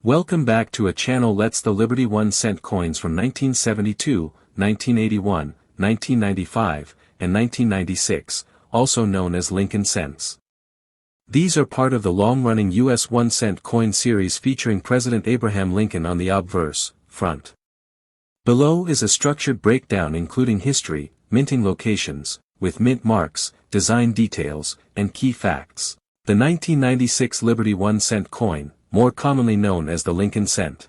Welcome back to a channel. Let's the Liberty 1-cent coins from 1972, 1981, 1995, and 1996, also known as Lincoln cents. These are part of the long-running U.S. 1-cent coin series featuring President Abraham Lincoln on the obverse, front. Below is a structured breakdown including history, minting locations, with mint marks, design details, and key facts. The 1996 Liberty 1-cent coin, more commonly known as the Lincoln cent.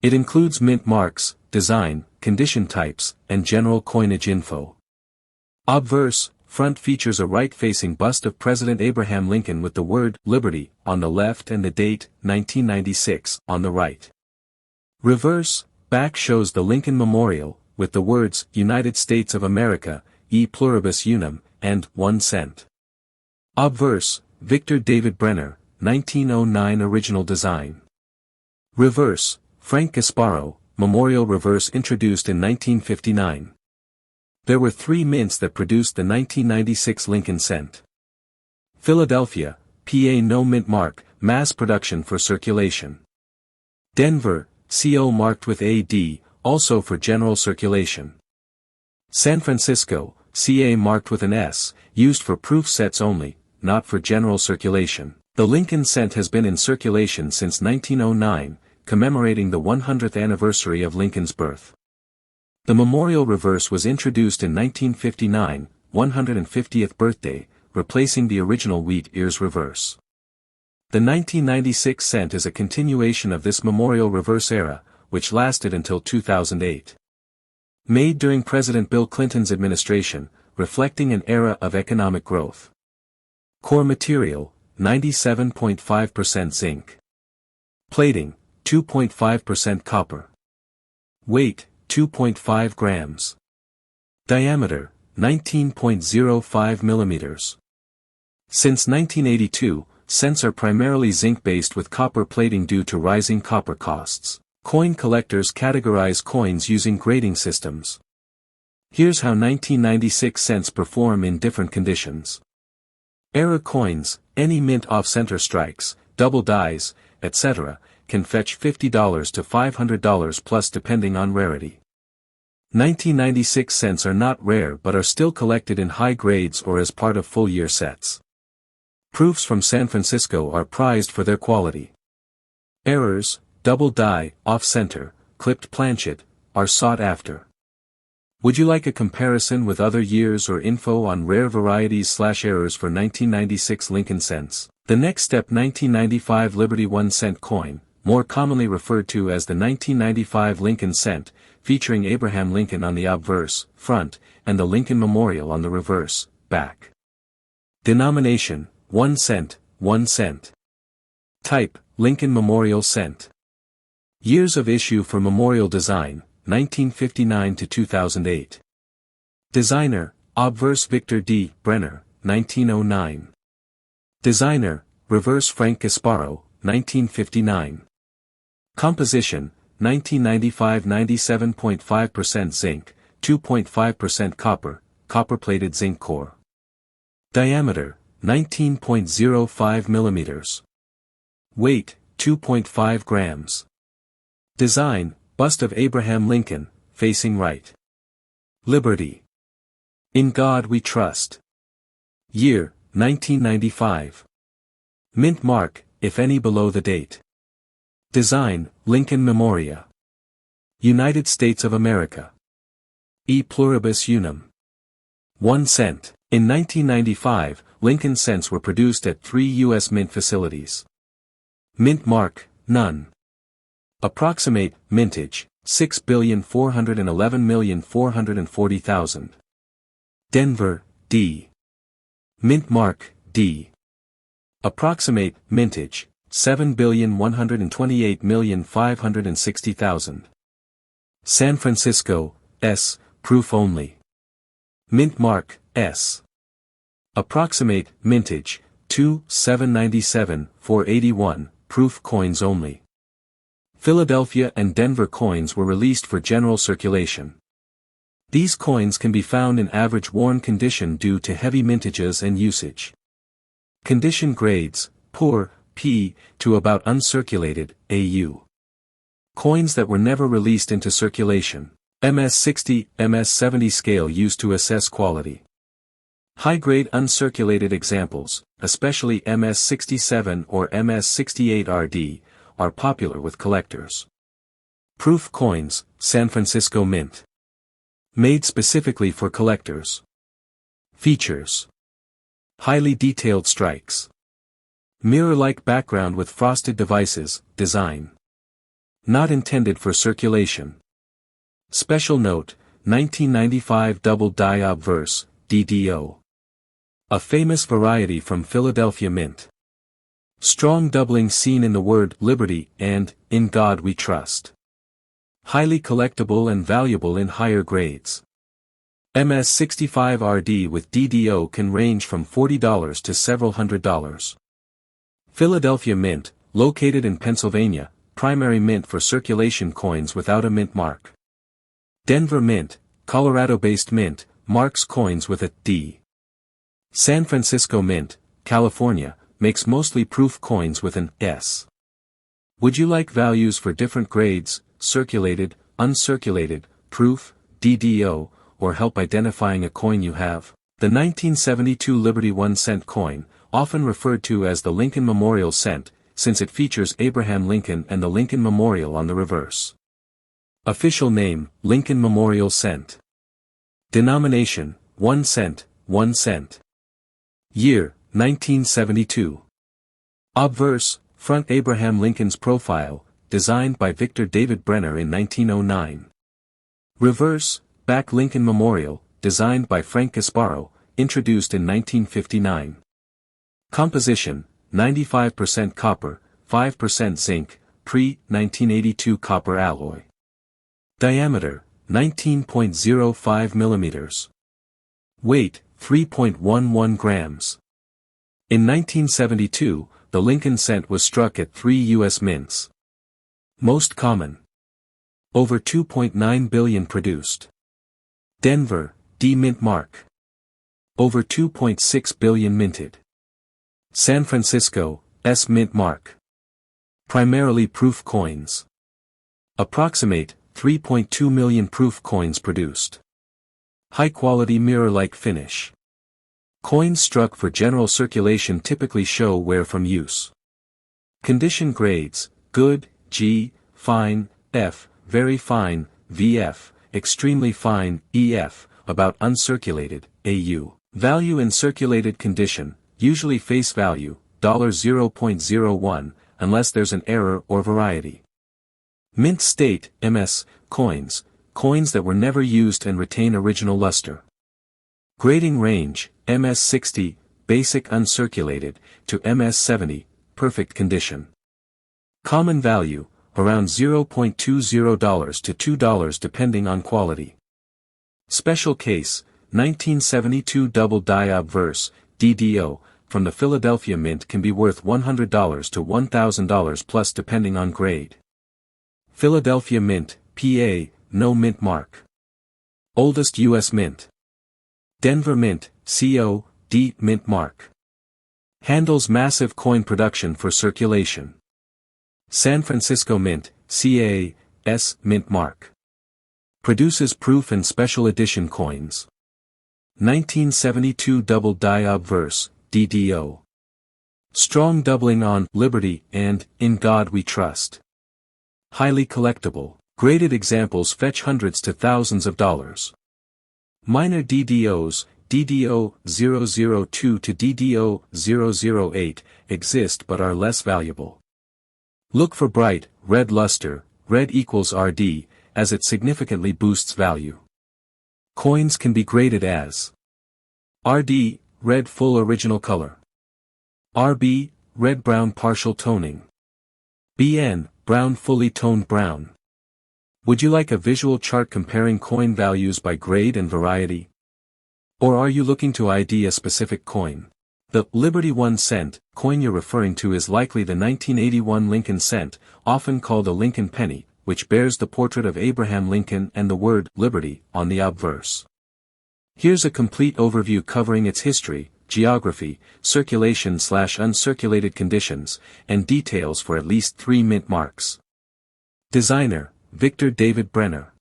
It includes mint marks, design, condition types, and general coinage info. Obverse, front features a right-facing bust of President Abraham Lincoln with the word Liberty on the left and the date 1996 on the right. Reverse, back shows the Lincoln Memorial with the words United States of America, e pluribus unum, and 1 cent. Obverse, Victor David Brenner, 1909 original design. Reverse, Frank Gasparo, Memorial reverse introduced in 1959. There were 3 mints that produced the 1996 Lincoln cent. Philadelphia, PA no mint mark, mass production for circulation. Denver, CO marked with AD, also for general circulation. San Francisco, CA marked with an S, used for proof sets only, not for general circulation. The Lincoln cent has been in circulation since 1909, commemorating the 100th anniversary of Lincoln's birth. The memorial reverse was introduced in 1959, 150th birthday, replacing the original wheat ears reverse. The 1996 cent is a continuation of this memorial reverse era, which lasted until 2008. Made during President Bill Clinton's administration, reflecting an era of economic growth. Core material, 97.5% zinc. Plating, 2.5% copper. Weight, 2.5 grams. Diameter, 19.05 millimeters. Since 1982, cents are primarily zinc-based with copper plating due to rising copper costs. Coin collectors categorize coins using grading systems. Here's how 1996 cents perform in different conditions. Era coins, any mint off-center strikes, double dies, etc., can fetch $50 to $500 plus depending on rarity. 1996 cents are not rare but are still collected in high grades or as part of full-year sets. Proofs from San Francisco are prized for their quality. Errors, double die, off-center, clipped planchet, are sought after. Would you like a comparison with other years or info on rare varieties/errors for 1996 Lincoln cents? The next step 1995 Liberty 1-cent coin, more commonly referred to as the 1995 Lincoln cent, featuring Abraham Lincoln on the obverse, front, and the Lincoln Memorial on the reverse, back. Denomination, 1 cent, 1 cent. Type, Lincoln Memorial cent. Years of issue for memorial design, 1959 to 2008. Designer, obverse Victor D. Brenner, 1909. Designer, reverse Frank Gasparo, 1959. Composition, 1995 97.5% zinc, 2.5% copper, copper-plated zinc core. Diameter, 19.05 millimeters. Weight, 2.5 grams. Design, bust of Abraham Lincoln, facing right. Liberty. In God we trust. Year, 1995. Mint mark, if any below the date. Design, Lincoln Memoria. United States of America. E pluribus unum. 1 cent. In 1995, Lincoln cents were produced at 3 U.S. mint facilities. Mint mark, none. Approximate, mintage, 6,411,440,000. Denver, D. Mint mark, D. Approximate, mintage, 7,128,560,000. San Francisco, S, proof only. Mint mark, S. Approximate, mintage, 2,797,481, proof coins only. Philadelphia and Denver coins were released for general circulation. These coins can be found in average worn condition due to heavy mintages and usage. Condition grades, poor, p. to about uncirculated, au. Coins that were never released into circulation. MS-60, MS-70 scale used to assess quality. High-grade uncirculated examples, especially MS-67 or MS-68RD, are popular with collectors. Proof coins, San Francisco Mint. Made specifically for collectors. Features. Highly detailed strikes. Mirror-like background with frosted devices, design. Not intended for circulation. Special note, 1995 double die obverse, DDO. A famous variety from Philadelphia Mint. Strong doubling seen in the word Liberty and In God We Trust. Highly collectible and valuable in higher grades. MS-65RD with DDO can range from $40 to several $100s. Philadelphia Mint, located in Pennsylvania, primary mint for circulation coins without a mint mark. Denver Mint, Colorado-based mint, marks coins with a D. San Francisco Mint, California, makes mostly proof coins with an S. Would you like values for different grades, circulated, uncirculated, proof, DDO, or help identifying a coin you have? The 1972 Liberty 1-cent coin, often referred to as the Lincoln Memorial Cent, since it features Abraham Lincoln and the Lincoln Memorial on the reverse. Official name, Lincoln Memorial Cent. Denomination, 1 cent, 1 cent. Year, 1972. Obverse, front Abraham Lincoln's profile, designed by Victor David Brenner in 1909. Reverse, back Lincoln Memorial, designed by Frank Gasparo, introduced in 1959. Composition, 95% copper, 5% zinc, pre-1982 copper alloy. Diameter, 19.05 millimeters. Weight, 3.11 grams. In 1972, the Lincoln cent was struck at 3 U.S. mints. Most common. Over 2.9 billion produced. Denver, D mint mark. Over 2.6 billion minted. San Francisco, S mint mark. Primarily proof coins. Approximate, 3.2 million proof coins produced. High-quality mirror-like finish. Coins struck for general circulation typically show wear from use. Condition grades, good, G, fine, F, very fine, VF, extremely fine, EF, about uncirculated, AU. Value in circulated condition, usually face value, $0.01, unless there's an error or variety. Mint state, MS, coins that were never used and retain original luster. Grading range, MS-60, basic uncirculated, to MS-70, perfect condition. Common value, around $0.20 to $2 depending on quality. Special case, 1972 double die obverse, DDO, from the Philadelphia Mint can be worth $100 to $1,000 plus depending on grade. Philadelphia Mint, PA, no mint mark. Oldest U.S. mint. Denver Mint, CO, D mint mark. Handles massive coin production for circulation. San Francisco Mint, CA, S mint mark. Produces proof and special edition coins. 1972 double die obverse, DDO. Strong doubling on Liberty and In God We Trust. Highly collectible. Graded examples fetch hundreds to thousands of dollars. Minor DDOs, DDO 002 to DDO 008, exist but are less valuable. Look for bright, red luster, red equals RD, as it significantly boosts value. Coins can be graded as RD, red full original color. RB, red-brown partial toning. BN, brown fully toned brown. Would you like a visual chart comparing coin values by grade and variety? Or are you looking to ID a specific coin? The Liberty 1 cent coin you're referring to is likely the 1981 Lincoln cent, often called a Lincoln penny, which bears the portrait of Abraham Lincoln and the word Liberty on the obverse. Here's a complete overview covering its history, geography, circulation/uncirculated conditions, and details for at least 3 mint marks. Designer, Victor David Brenner.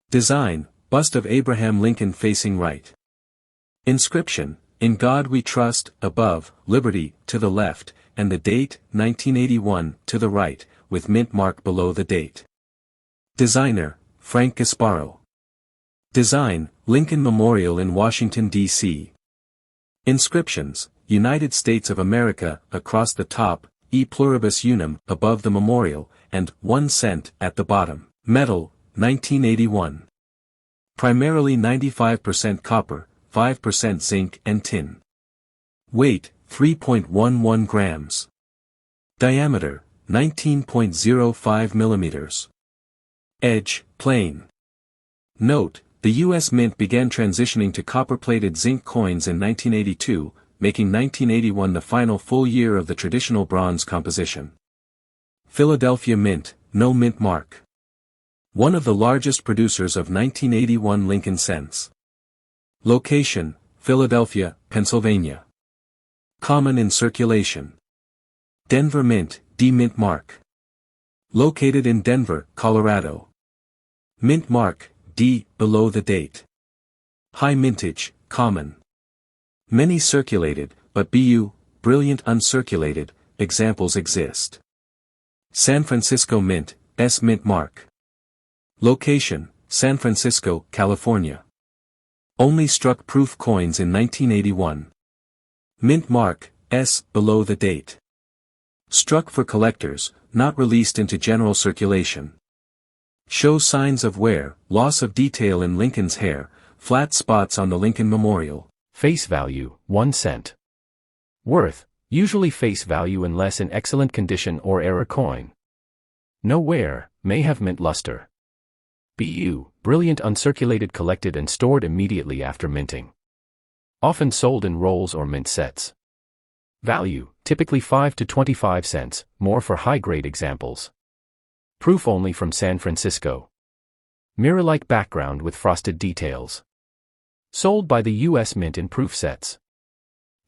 Design, bust of Abraham Lincoln facing right. Inscription, "In God We Trust," above, "Liberty," to the left, and the date, 1981, to the right, with mint mark below the date. Designer, Frank Gasparo. Design, Lincoln Memorial in Washington, D.C. Inscriptions, United States of America, across the top, E Pluribus Unum, above the memorial, and 1 cent at the bottom. Metal, 1981. Primarily 95% copper, 5% zinc and tin. Weight, 3.11 grams. Diameter, 19.05 millimeters. Edge, plain. Note, the U.S. Mint began transitioning to copper-plated zinc coins in 1982, making 1981 the final full year of the traditional bronze composition. Philadelphia Mint, no mint mark. One of the largest producers of 1981 Lincoln cents. Location, Philadelphia, Pennsylvania. Common in circulation. Denver Mint, D mint mark. Located in Denver, Colorado. Mint mark, D, below the date. High mintage, common. Many circulated, but BU, brilliant uncirculated, examples exist. San Francisco Mint, S mint mark. Location, San Francisco, California. Only struck proof coins in 1981. Mint mark, S, below the date. Struck for collectors, not released into general circulation. Show signs of wear, loss of detail in Lincoln's hair, flat spots on the Lincoln Memorial. Face value, 1 cent. Worth, usually face value unless in excellent condition or error coin. No wear, may have mint luster. BU, brilliant uncirculated, collected and stored immediately after minting. Often sold in rolls or mint sets. Value, typically 5 to 25 cents, more for high-grade examples. Proof only from San Francisco. Mirror-like background with frosted details. Sold by the U.S. Mint in proof sets.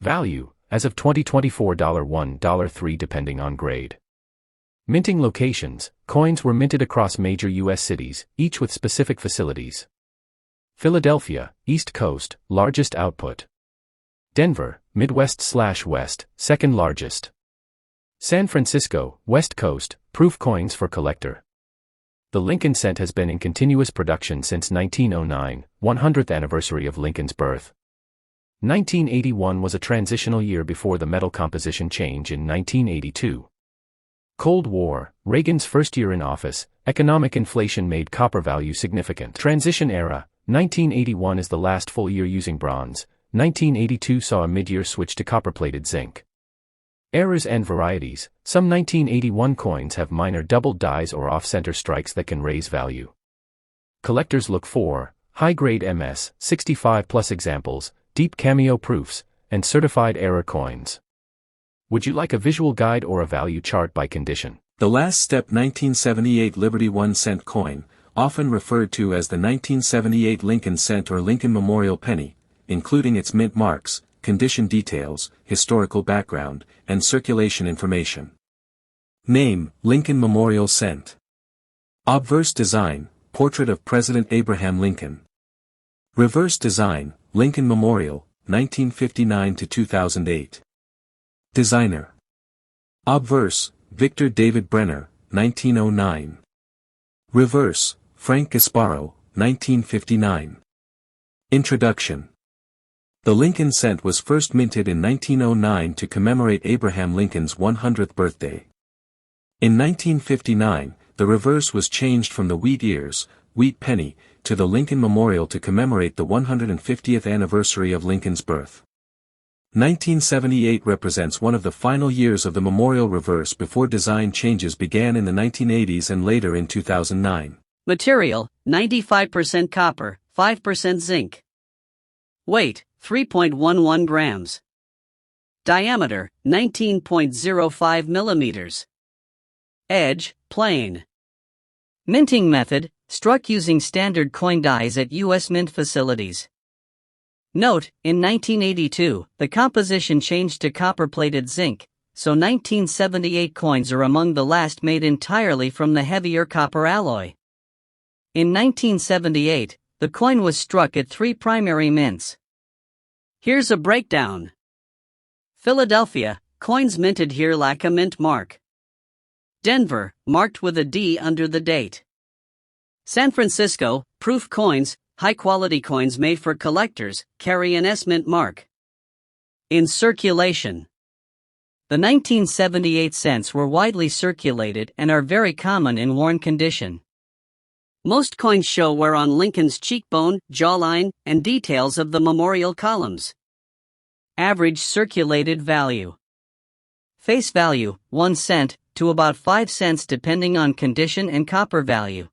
Value, as of 2024, $1, $3 depending on grade. Minting locations, coins were minted across major U.S. cities, each with specific facilities. Philadelphia, East Coast, largest output. Denver, Midwest/West, second largest. San Francisco, West Coast, proof coins for collector. The Lincoln cent has been in continuous production since 1909, 100th anniversary of Lincoln's birth. 1981 was a transitional year before the metal composition change in 1982. Cold War, Reagan's first year in office, economic inflation made copper value significant. Transition era, 1981 is the last full year using bronze, 1982 saw a mid-year switch to copper-plated zinc. Errors and varieties, some 1981 coins have minor doubled dies or off-center strikes that can raise value. Collectors look for high-grade MS, 65+ examples, deep cameo proofs, and certified error coins. Would you like a visual guide or a value chart by condition? The last step 1978 Liberty 1 cent coin, often referred to as the 1978 Lincoln cent or Lincoln Memorial penny, including its mint marks, condition details, historical background, and circulation information. Name, Lincoln Memorial Cent. Obverse design, portrait of President Abraham Lincoln. Reverse design, Lincoln Memorial, 1959 to 2008. Designer. Obverse, Victor David Brenner, 1909. Reverse, Frank Gasparo, 1959. Introduction. The Lincoln cent was first minted in 1909 to commemorate Abraham Lincoln's 100th birthday. In 1959, the reverse was changed from the wheat ears, wheat penny, to the Lincoln Memorial to commemorate the 150th anniversary of Lincoln's birth. 1978 represents one of the final years of the memorial reverse before design changes began in the 1980s and later in 2009. Material, 95% copper, 5% zinc. Weight, 3.11 grams. Diameter, 19.05 millimeters. Edge, plain. Minting method, struck using standard coin dies at U.S. Mint facilities. Note, in 1982, the composition changed to copper-plated zinc, so 1978 coins are among the last made entirely from the heavier copper alloy. In 1978, the coin was struck at 3 primary mints. Here's a breakdown. Philadelphia, coins minted here lack a mint mark. Denver, marked with a D under the date. San Francisco, proof coins, high-quality coins made for collectors, carry an S mint mark. In circulation. The 1978 cents were widely circulated and are very common in worn condition. Most coins show wear on Lincoln's cheekbone, jawline, and details of the memorial columns. Average circulated value. Face value, 1 cent, to about 5 cents depending on condition and copper value.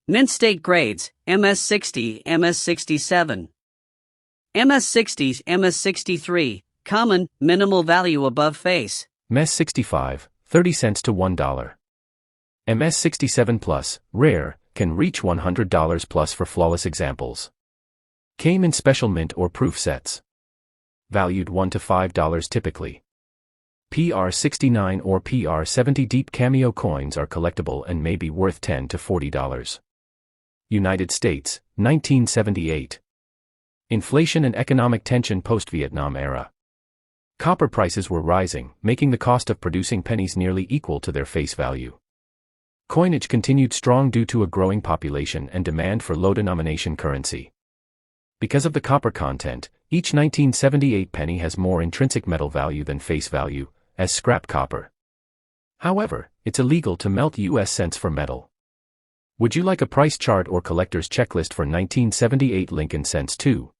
Mint state grades, MS60, MS67. MS60s, MS63, common, minimal value above face. MS65, 30 cents to $1. MS67 plus, rare, can reach $100 plus for flawless examples. Came in special mint or proof sets. Valued $1 to $5 typically. PR69 or PR70 deep cameo coins are collectible and may be worth $10 to $40. United States, 1978. Inflation and economic tension post-Vietnam era. Copper prices were rising, making the cost of producing pennies nearly equal to their face value. Coinage continued strong due to a growing population and demand for low-denomination currency. Because of the copper content, each 1978 penny has more intrinsic metal value than face value, as scrap copper. However, it's illegal to melt US cents for metal. Would you like a price chart or collector's checklist for 1978 Lincoln cents too?